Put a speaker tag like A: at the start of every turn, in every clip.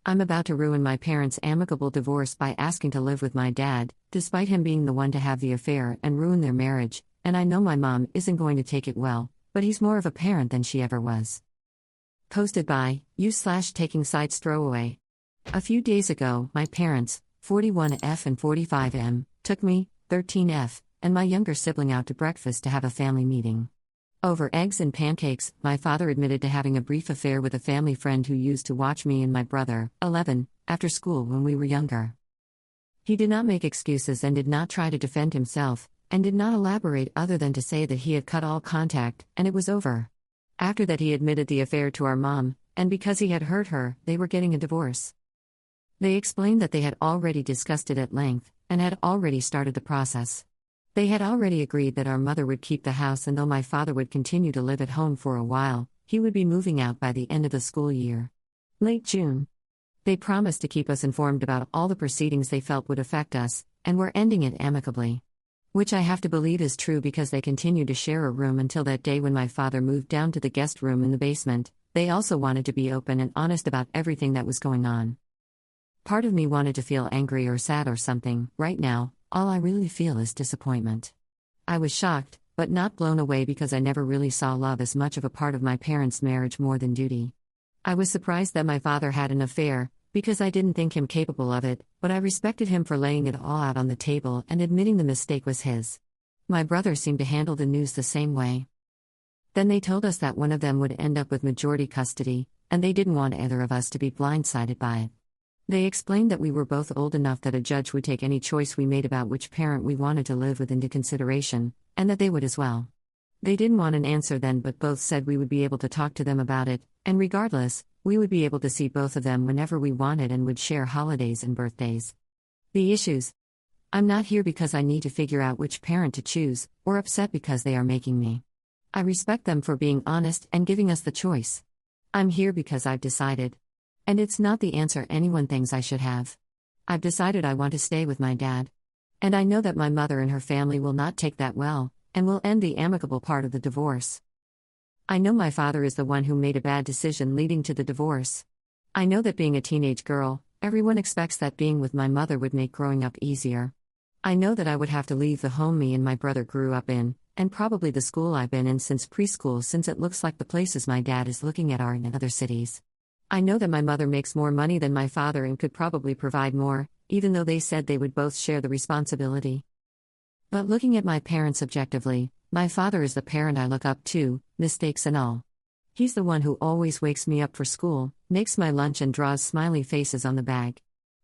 A: I'm about to ruin my parents' amicable divorce by asking to live with my dad, despite him being the one to have the affair and ruin their marriage, and I know my mom isn't going to take it well, but he's more of a parent than she ever was. Posted by u/takingsidesthrowaway. A few days ago, my parents, 41F and 45M, took me, 13F, and my younger sibling out to breakfast to have a family meeting. Over eggs and pancakes, my father admitted to having a brief affair with a family friend who used to watch me and my brother, 11, after school when we were younger. He did not make excuses and did not try to defend himself, and did not elaborate other than to say that he had cut all contact, and it was over. After that, he admitted the affair to our mom, and because he had hurt her, they were getting a divorce. They explained that they had already discussed it at length, and had already started the process. They had already agreed that our mother would keep the house, and though my father would continue to live at home for a while, he would be moving out by the end of the school year. Late June. They promised to keep us informed about all the proceedings they felt would affect us, and were ending it amicably. Which I have to believe is true because they continued to share a room until that day when my father moved down to the guest room in the basement. They also wanted to be open and honest about everything that was going on. Part of me wanted to feel angry or sad or something. Right now, all I really feel is disappointment. I was shocked, but not blown away because I never really saw love as much of a part of my parents' marriage more than duty. I was surprised that my father had an affair, because I didn't think him capable of it, but I respected him for laying it all out on the table and admitting the mistake was his. My brother seemed to handle the news the same way. Then they told us that one of them would end up with majority custody, and they didn't want either of us to be blindsided by it. They explained that we were both old enough that a judge would take any choice we made about which parent we wanted to live with into consideration, and that they would as well. They didn't want an answer then, but both said we would be able to talk to them about it, and regardless, we would be able to see both of them whenever we wanted and would share holidays and birthdays. The issues. I'm not here because I need to figure out which parent to choose, or upset because they are making me. I respect them for being honest and giving us the choice. I'm here because I've decided. And it's not the answer anyone thinks I should have. I've decided I want to stay with my dad. And I know that my mother and her family will not take that well, and will end the amicable part of the divorce. I know my father is the one who made a bad decision leading to the divorce. I know that being a teenage girl, everyone expects that being with my mother would make growing up easier. I know that I would have to leave the home me and my brother grew up in, and probably the school I've been in since preschool, since it looks like the places my dad is looking at are in other cities. I know that my mother makes more money than my father and could probably provide more, even though they said they would both share the responsibility. But looking at my parents objectively, my father is the parent I look up to, mistakes and all. He's the one who always wakes me up for school, makes my lunch and draws smiley faces on the bag.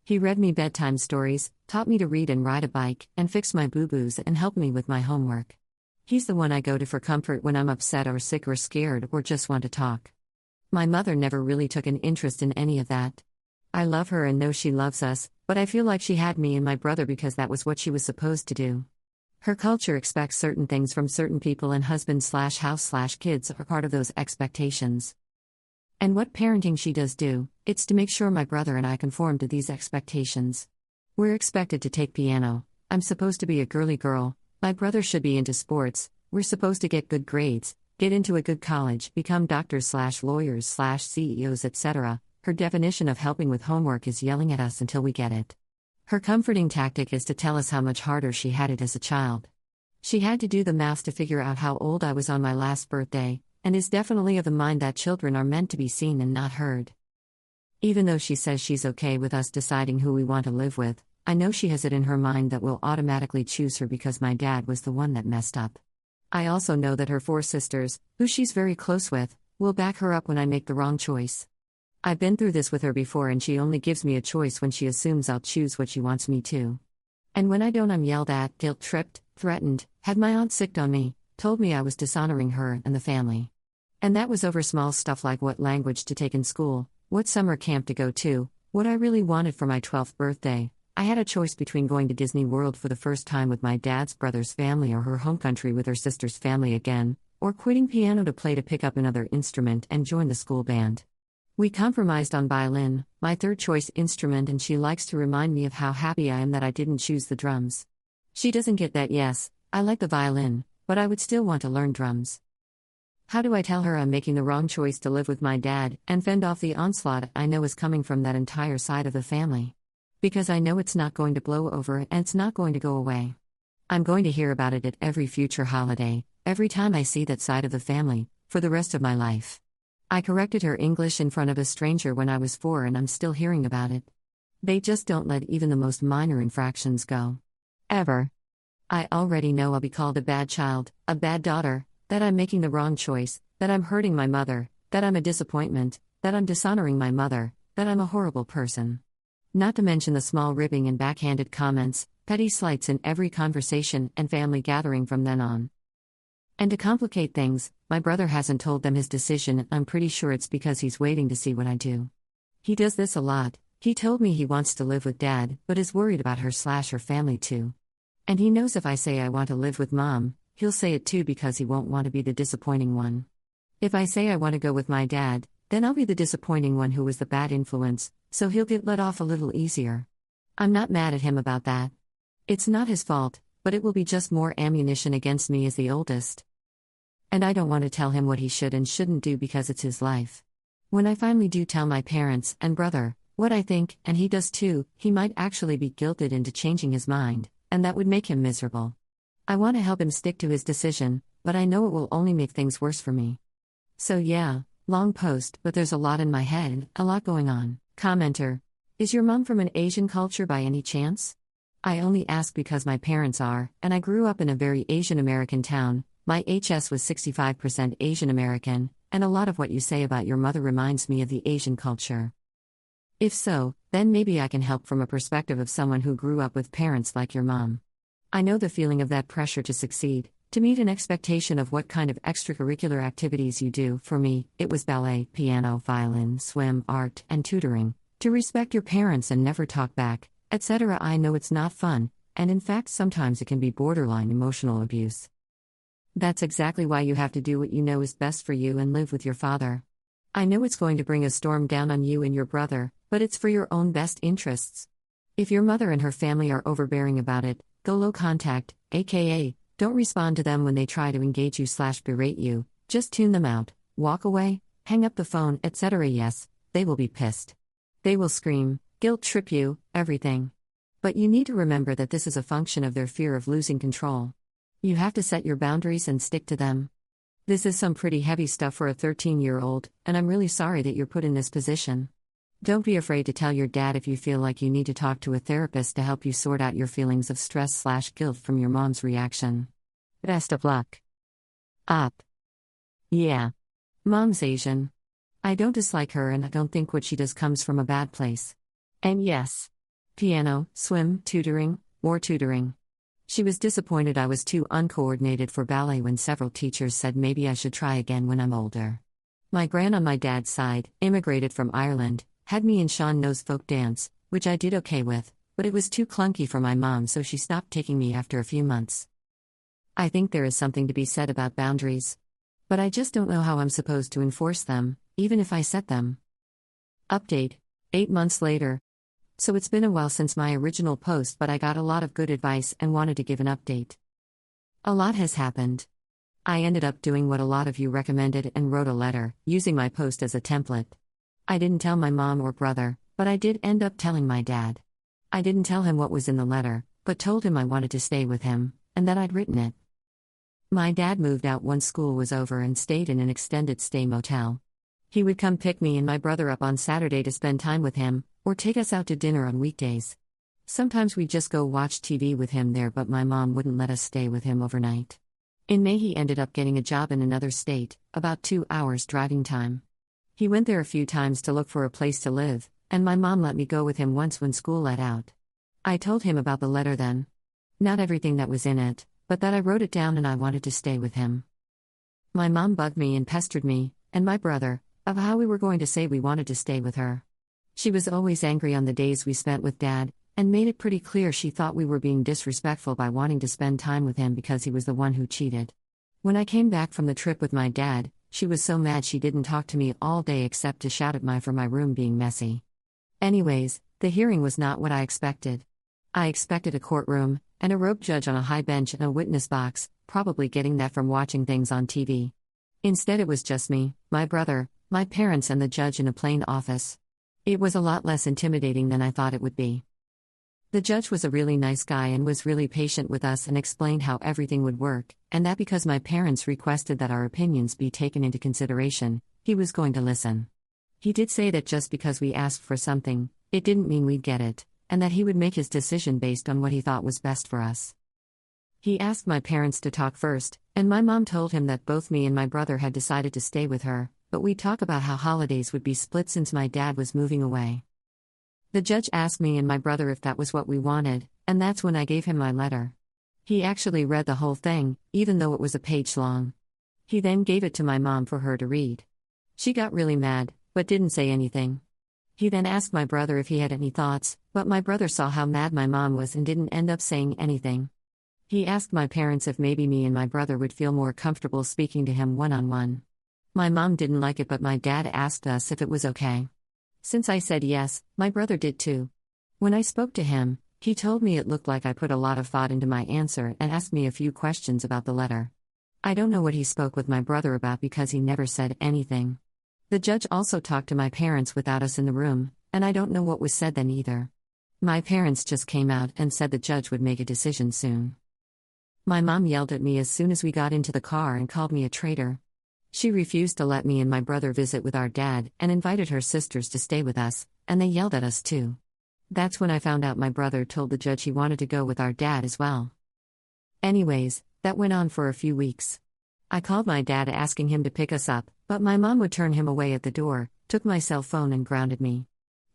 A: He read me bedtime stories, taught me to read and ride a bike, and fixed my boo-boos and helped me with my homework. He's the one I go to for comfort when I'm upset or sick or scared or just want to talk. My mother never really took an interest in any of that. I love her and know she loves us, but I feel like she had me and my brother because that was what she was supposed to do. Her culture expects certain things from certain people, and husband/house/kids are part of those expectations. And what parenting she does do, it's to make sure my brother and I conform to these expectations. We're expected to take piano, I'm supposed to be a girly girl, my brother should be into sports, we're supposed to get good grades, get into a good college, become doctors/lawyers/CEOs, etc. Her definition of helping with homework is yelling at us until we get it. Her comforting tactic is to tell us how much harder she had it as a child. She had to do the math to figure out how old I was on my last birthday, and is definitely of the mind that children are meant to be seen and not heard. Even though she says she's okay with us deciding who we want to live with, I know she has it in her mind that we'll automatically choose her because my dad was the one that messed up. I also know that her 4 sisters, who she's very close with, will back her up when I make the wrong choice. I've been through this with her before, and she only gives me a choice when she assumes I'll choose what she wants me to. And when I don't, I'm yelled at, guilt-tripped, threatened, had my aunt sicked on me, told me I was dishonoring her and the family. And that was over small stuff like what language to take in school, what summer camp to go to, what I really wanted for my 12th birthday. I had a choice between going to Disney World for the first time with my dad's brother's family or her home country with her sister's family again, or quitting piano to pick up another instrument and join the school band. We compromised on violin, my third choice instrument, and she likes to remind me of how happy I am that I didn't choose the drums. She doesn't get that. Yes, I like the violin, but I would still want to learn drums. How do I tell her I'm making the wrong choice to live with my dad and fend off the onslaught I know is coming from that entire side of the family? Because I know it's not going to blow over and it's not going to go away. I'm going to hear about it at every future holiday, every time I see that side of the family, for the rest of my life. I corrected her English in front of a stranger when I was 4 and I'm still hearing about it. They just don't let even the most minor infractions go. Ever. I already know I'll be called a bad child, a bad daughter, that I'm making the wrong choice, that I'm hurting my mother, that I'm a disappointment, that I'm dishonoring my mother, that I'm a horrible person. Not to mention the small ribbing and backhanded comments, petty slights in every conversation and family gathering from then on. And to complicate things, my brother hasn't told them his decision and I'm pretty sure it's because he's waiting to see what I do. He does this a lot. He told me he wants to live with Dad, but is worried about her family too. And he knows if I say I want to live with Mom, he'll say it too because he won't want to be the disappointing one. If I say I want to go with my dad, then I'll be the disappointing one who was the bad influence, so he'll get let off a little easier. I'm not mad at him about that. It's not his fault, but it will be just more ammunition against me as the oldest. And I don't want to tell him what he should and shouldn't do because it's his life. When I finally do tell my parents and brother what I think, and he does too, he might actually be guilted into changing his mind, and that would make him miserable. I want to help him stick to his decision, but I know it will only make things worse for me. So yeah, long post, but there's a lot in my head, a lot going on. Commenter. Is your mom from an Asian culture by any chance? I only ask because my parents are, and I grew up in a very Asian American town. My HS was 65% Asian American, and a lot of what you say about your mother reminds me of the Asian culture. If so, then maybe I can help from a perspective of someone who grew up with parents like your mom. I know the feeling of that pressure to succeed, to meet an expectation of what kind of extracurricular activities you do. For me, it was ballet, piano, violin, swim, art, and tutoring. To respect your parents and never talk back, etc. I know it's not fun, and in fact sometimes it can be borderline emotional abuse. That's exactly why you have to do what you know is best for you and live with your father. I know it's going to bring a storm down on you and your brother, but it's for your own best interests. If your mother and her family are overbearing about it, go low contact, aka, don't respond to them when they try to engage you/berate you, just tune them out, walk away, hang up the phone, etc. Yes, they will be pissed. They will scream, guilt trip you, everything. But you need to remember that this is a function of their fear of losing control. You have to set your boundaries and stick to them. This is some pretty heavy stuff for a 13-year-old, and I'm really sorry that you're put in this position. Don't be afraid to tell your dad if you feel like you need to talk to a therapist to help you sort out your feelings of stress/guilt from your mom's reaction. Best of luck. Up. Yeah. Mom's Asian. I don't dislike her and I don't think what she does comes from a bad place. And yes. Piano, swim, tutoring, more tutoring. She was disappointed I was too uncoordinated for ballet when several teachers said maybe I should try again when I'm older. My gran on my dad's side, immigrated from Ireland, had me in Sean Knows folk dance, which I did okay with, but it was too clunky for my mom so she stopped taking me after a few months. I think there is something to be said about boundaries. But I just don't know how I'm supposed to enforce them, even if I set them. Update. 8 months later. So it's been a while since my original post, but I got a lot of good advice and wanted to give an update. A lot has happened. I ended up doing what a lot of you recommended and wrote a letter, using my post as a template. I didn't tell my mom or brother, but I did end up telling my dad. I didn't tell him what was in the letter, but told him I wanted to stay with him, and that I'd written it. My dad moved out once school was over and stayed in an extended stay motel. He would come pick me and my brother up on Saturday to spend time with him, or take us out to dinner on weekdays. Sometimes we'd just go watch TV with him there, but my mom wouldn't let us stay with him overnight. In May he ended up getting a job in another state, about 2 hours driving time. He went there a few times to look for a place to live, and my mom let me go with him once when school let out. I told him about the letter then. Not everything that was in it, but that I wrote it down and I wanted to stay with him. My mom bugged me and pestered me, and my brother, of how we were going to say we wanted to stay with her. She was always angry on the days we spent with Dad, and made it pretty clear she thought we were being disrespectful by wanting to spend time with him because he was the one who cheated. When I came back from the trip with my dad, she was so mad she didn't talk to me all day except to shout at me for my room being messy. Anyways, the hearing was not what I expected. I expected a courtroom, and a rope judge on a high bench and a witness box, probably getting that from watching things on TV. Instead, it was just me, my brother, my parents, and the judge in a plain office. It was a lot less intimidating than I thought it would be. The judge was a really nice guy and was really patient with us and explained how everything would work, and that because my parents requested that our opinions be taken into consideration, he was going to listen. He did say that just because we asked for something, it didn't mean we'd get it, and that he would make his decision based on what he thought was best for us. He asked my parents to talk first, and my mom told him that both me and my brother had decided to stay with her, but we'd talk about how holidays would be split since my dad was moving away. The judge asked me and my brother if that was what we wanted, and that's when I gave him my letter. He actually read the whole thing, even though it was a page long. He then gave it to my mom for her to read. She got really mad, but didn't say anything. He then asked my brother if he had any thoughts, but my brother saw how mad my mom was and didn't end up saying anything. He asked my parents if maybe me and my brother would feel more comfortable speaking to him one-on-one. My mom didn't like it, but my dad asked us if it was okay. Since I said yes, my brother did too. When I spoke to him, he told me it looked like I put a lot of thought into my answer and asked me a few questions about the letter. I don't know what he spoke with my brother about because he never said anything. The judge also talked to my parents without us in the room, and I don't know what was said then either. My parents just came out and said the judge would make a decision soon. My mom yelled at me as soon as we got into the car and called me a traitor. She refused to let me and my brother visit with our dad and invited her sisters to stay with us, and they yelled at us too. That's when I found out my brother told the judge he wanted to go with our dad as well. Anyways, that went on for a few weeks. I called my dad asking him to pick us up, but my mom would turn him away at the door, took my cell phone and grounded me.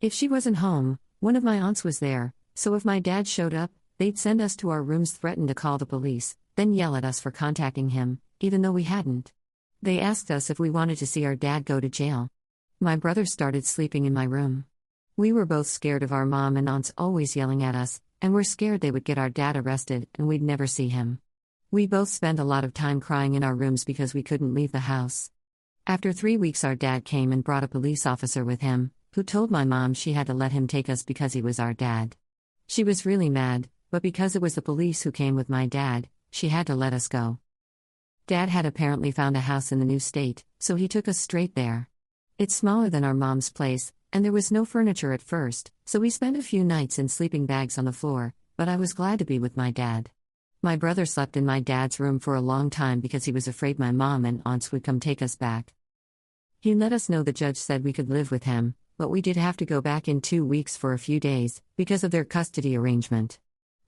A: If she wasn't home, one of my aunts was there, so if my dad showed up, they'd send us to our rooms, threaten to call the police, then yell at us for contacting him, even though we hadn't. They asked us if we wanted to see our dad go to jail. My brother started sleeping in my room. We were both scared of our mom and aunts always yelling at us, and we're scared they would get our dad arrested and we'd never see him. We both spent a lot of time crying in our rooms because we couldn't leave the house. After 3 weeks, our dad came and brought a police officer with him, who told my mom she had to let him take us because he was our dad. She was really mad, but because it was the police who came with my dad, she had to let us go. Dad had apparently found a house in the new state, so he took us straight there. It's smaller than our mom's place, and there was no furniture at first, so we spent a few nights in sleeping bags on the floor, but I was glad to be with my dad. My brother slept in my dad's room for a long time because he was afraid my mom and aunts would come take us back. He let us know the judge said we could live with him, but we did have to go back in 2 weeks for a few days, because of their custody arrangement.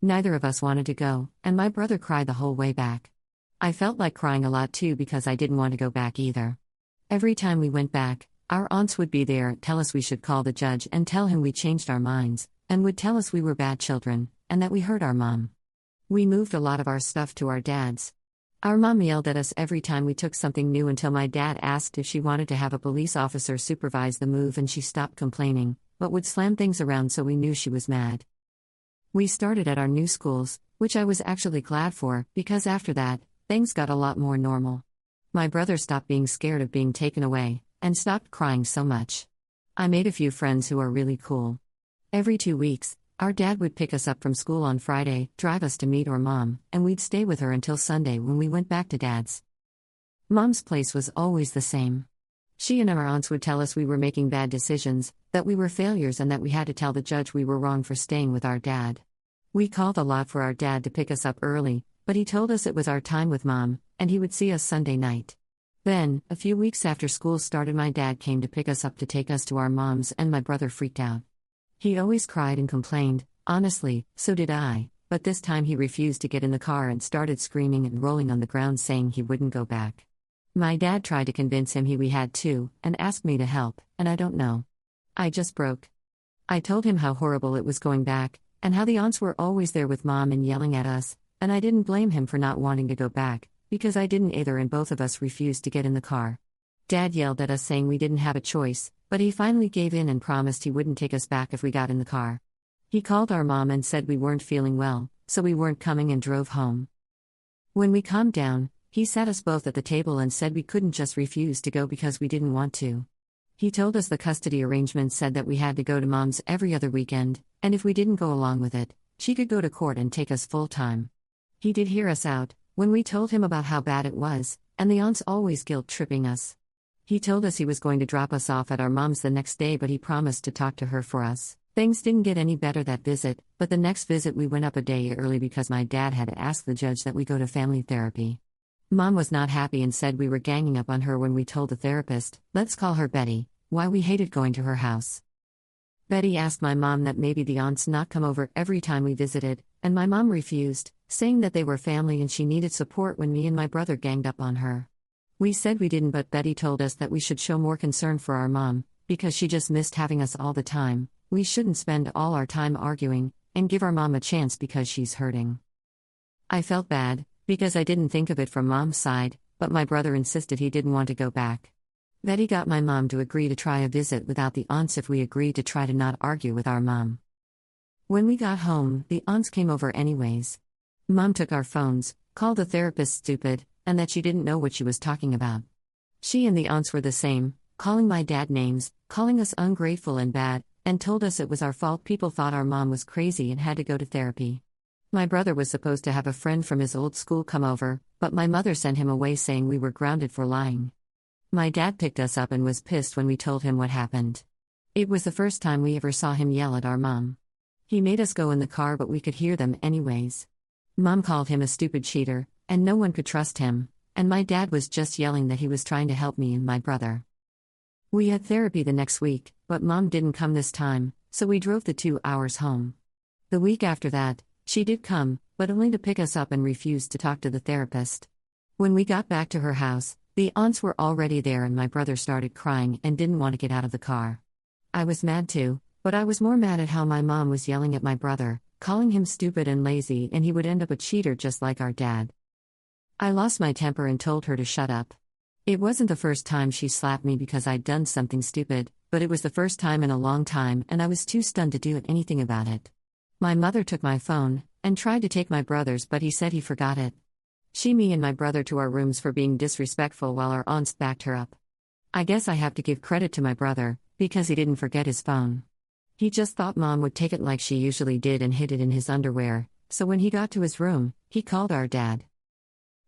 A: Neither of us wanted to go, and my brother cried the whole way back. I felt like crying a lot too because I didn't want to go back either. Every time we went back, our aunts would be there, tell us we should call the judge and tell him we changed our minds, and would tell us we were bad children, and that we hurt our mom. We moved a lot of our stuff to our dad's. Our mom yelled at us every time we took something new until my dad asked if she wanted to have a police officer supervise the move, and she stopped complaining, but would slam things around, so we knew she was mad. We started at our new schools, which I was actually glad for, because after that, things got a lot more normal. My brother stopped being scared of being taken away, and stopped crying so much. I made a few friends who are really cool. Every 2 weeks, our dad would pick us up from school on Friday, drive us to meet our mom, and we'd stay with her until Sunday when we went back to dad's. Mom's place was always the same. She and our aunts would tell us we were making bad decisions, that we were failures, and that we had to tell the judge we were wrong for staying with our dad. We called a lot for our dad to pick us up early, but he told us it was our time with mom, and he would see us Sunday night. Then, a few weeks after school started, my dad came to pick us up to take us to our mom's, and my brother freaked out. He always cried and complained, honestly, so did I, but this time he refused to get in the car and started screaming and rolling on the ground saying he wouldn't go back. My dad tried to convince him we had to, and asked me to help, and I don't know. I just broke. I told him how horrible it was going back, and how the aunts were always there with mom and yelling at us, and I didn't blame him for not wanting to go back, because I didn't either, and both of us refused to get in the car. Dad yelled at us saying we didn't have a choice, but he finally gave in and promised he wouldn't take us back if we got in the car. He called our mom and said we weren't feeling well, so we weren't coming, and drove home. When we calmed down, he sat us both at the table and said we couldn't just refuse to go because we didn't want to. He told us the custody arrangement said that we had to go to mom's every other weekend, and if we didn't go along with it, she could go to court and take us full time. He did hear us out when we told him about how bad it was, and the aunt's always guilt-tripping us. He told us he was going to drop us off at our mom's the next day, but he promised to talk to her for us. Things didn't get any better that visit, but the next visit we went up a day early because my dad had to ask the judge that we go to family therapy. Mom was not happy and said we were ganging up on her when we told the therapist, let's call her Betty, why we hated going to her house. Betty asked my mom that maybe the aunts not come over every time we visited, and my mom refused, saying that they were family and she needed support when me and my brother ganged up on her. We said we didn't, but Betty told us that we should show more concern for our mom, because she just missed having us all the time. We shouldn't spend all our time arguing, and give our mom a chance because she's hurting. I felt bad, because I didn't think of it from mom's side, but my brother insisted he didn't want to go back. Betty got my mom to agree to try a visit without the aunts if we agreed to try to not argue with our mom. When we got home, the aunts came over anyways. Mom took our phones, called the therapist stupid, and that she didn't know what she was talking about. She and the aunts were the same, calling my dad names, calling us ungrateful and bad, and told us it was our fault. People thought our mom was crazy and had to go to therapy. My brother was supposed to have a friend from his old school come over, but my mother sent him away saying we were grounded for lying. My dad picked us up and was pissed when we told him what happened. It was the first time we ever saw him yell at our mom. He made us go in the car, but we could hear them anyways. Mom called him a stupid cheater, and no one could trust him, and my dad was just yelling that he was trying to help me and my brother. We had therapy the next week, but Mom didn't come this time, so we drove the 2 hours home. The week after that, she did come, but only to pick us up and refused to talk to the therapist. When we got back to her house, the aunts were already there and my brother started crying and didn't want to get out of the car. I was mad too, but I was more mad at how my mom was yelling at my brother, calling him stupid and lazy, and he would end up a cheater just like our dad. I lost my temper and told her to shut up. It wasn't the first time she slapped me because I'd done something stupid, but it was the first time in a long time and I was too stunned to do anything about it. My mother took my phone and tried to take my brother's, but he said he forgot it. She, me and my brother to our rooms for being disrespectful while our aunts backed her up. I guess I have to give credit to my brother, because he didn't forget his phone. He just thought Mom would take it like she usually did and hid it in his underwear, so when he got to his room, he called our dad.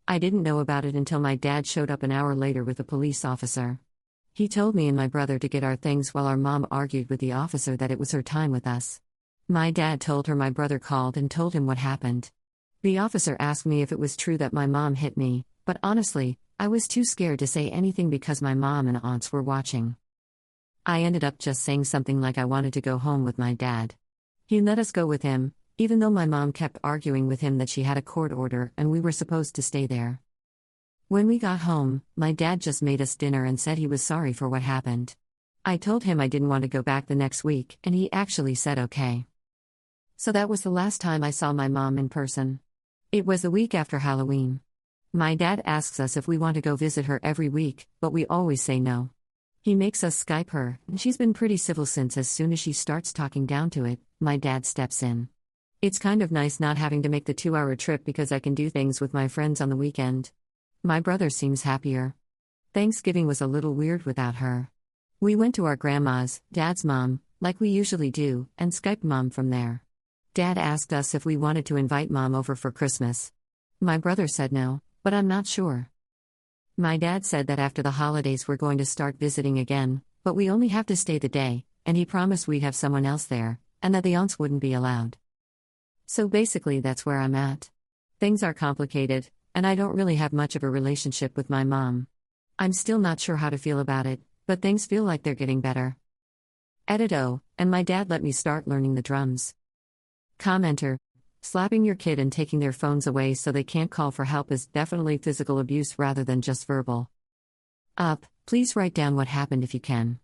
A: I didn't know about it until my dad showed up an hour later with a police officer. He told me and my brother to get our things while our mom argued with the officer that it was her time with us. My dad told her my brother called and told him what happened. The officer asked me if it was true that my mom hit me, but honestly, I was too scared to say anything because my mom and aunts were watching. I ended up just saying something like I wanted to go home with my dad. He let us go with him, even though my mom kept arguing with him that she had a court order and we were supposed to stay there. When we got home, my dad just made us dinner and said he was sorry for what happened. I told him I didn't want to go back the next week, and he actually said okay. So that was the last time I saw my mom in person. It was the week after Halloween. My dad asks us if we want to go visit her every week, but we always say no. He makes us Skype her, and she's been pretty civil since. As soon as she starts talking down to it, my dad steps in. It's kind of nice not having to make the 2-hour trip because I can do things with my friends on the weekend. My brother seems happier. Thanksgiving was a little weird without her. We went to our grandma's, Dad's mom, like we usually do, and Skyped Mom from there. Dad asked us if we wanted to invite Mom over for Christmas. My brother said no, but I'm not sure. My dad said that after the holidays we're going to start visiting again, but we only have to stay the day, and he promised we'd have someone else there, and that the aunts wouldn't be allowed. So basically that's where I'm at. Things are complicated, and I don't really have much of a relationship with my mom. I'm still not sure how to feel about it, but things feel like they're getting better. Edit O, and my dad let me start learning the drums. Commenter: slapping your kid and taking their phones away so they can't call for help is definitely physical abuse rather than just verbal. Up, please write down what happened if you can.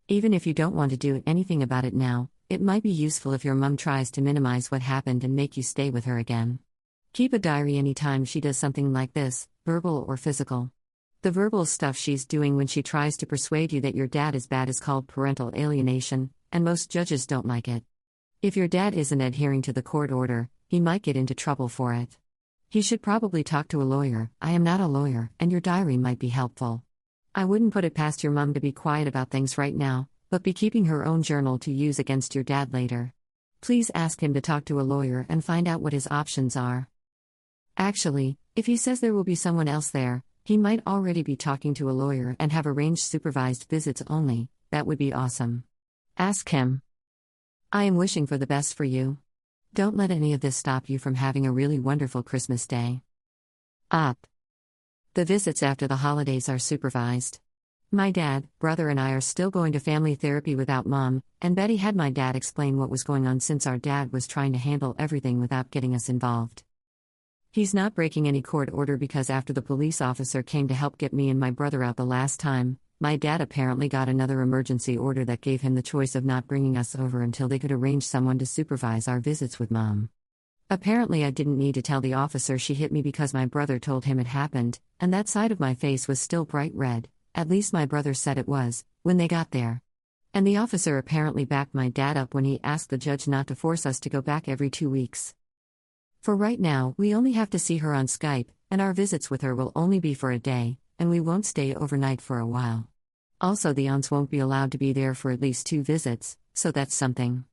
A: Even if you don't want to do anything about it now, it might be useful if your mom tries to minimize what happened and make you stay with her again. Keep a diary anytime she does something like this, verbal or physical. The verbal stuff she's doing when she tries to persuade you that your dad is bad is called parental alienation, and most judges don't like it. If your dad isn't adhering to the court order, he might get into trouble for it. He should probably talk to a lawyer. I am not a lawyer, and your diary might be helpful. I wouldn't put it past your mom to be quiet about things right now, but be keeping her own journal to use against your dad later. Please ask him to talk to a lawyer and find out what his options are. Actually, if he says there will be someone else there, He might already be talking to a lawyer and have arranged supervised visits only. That would be awesome. Ask him. I am wishing for the best for you. Don't let any of this stop you from having a really wonderful Christmas day. Up. The visits after the holidays are supervised. My dad, brother, and I are still going to family therapy without Mom, and Betty had my dad explain what was going on since our dad was trying to handle everything without getting us involved. He's not breaking any court order because after the police officer came to help get me and my brother out the last time, my dad apparently got another emergency order that gave him the choice of not bringing us over until they could arrange someone to supervise our visits with Mom. Apparently I didn't need to tell the officer she hit me because my brother told him it happened, and that side of my face was still bright red, at least my brother said it was, when they got there. And the officer apparently backed my dad up when he asked the judge not to force us to go back every 2 weeks. For right now, we only have to see her on Skype, and our visits with her will only be for a day, and we won't stay overnight for a while. Also, the aunts won't be allowed to be there for at least 2 visits, so that's something.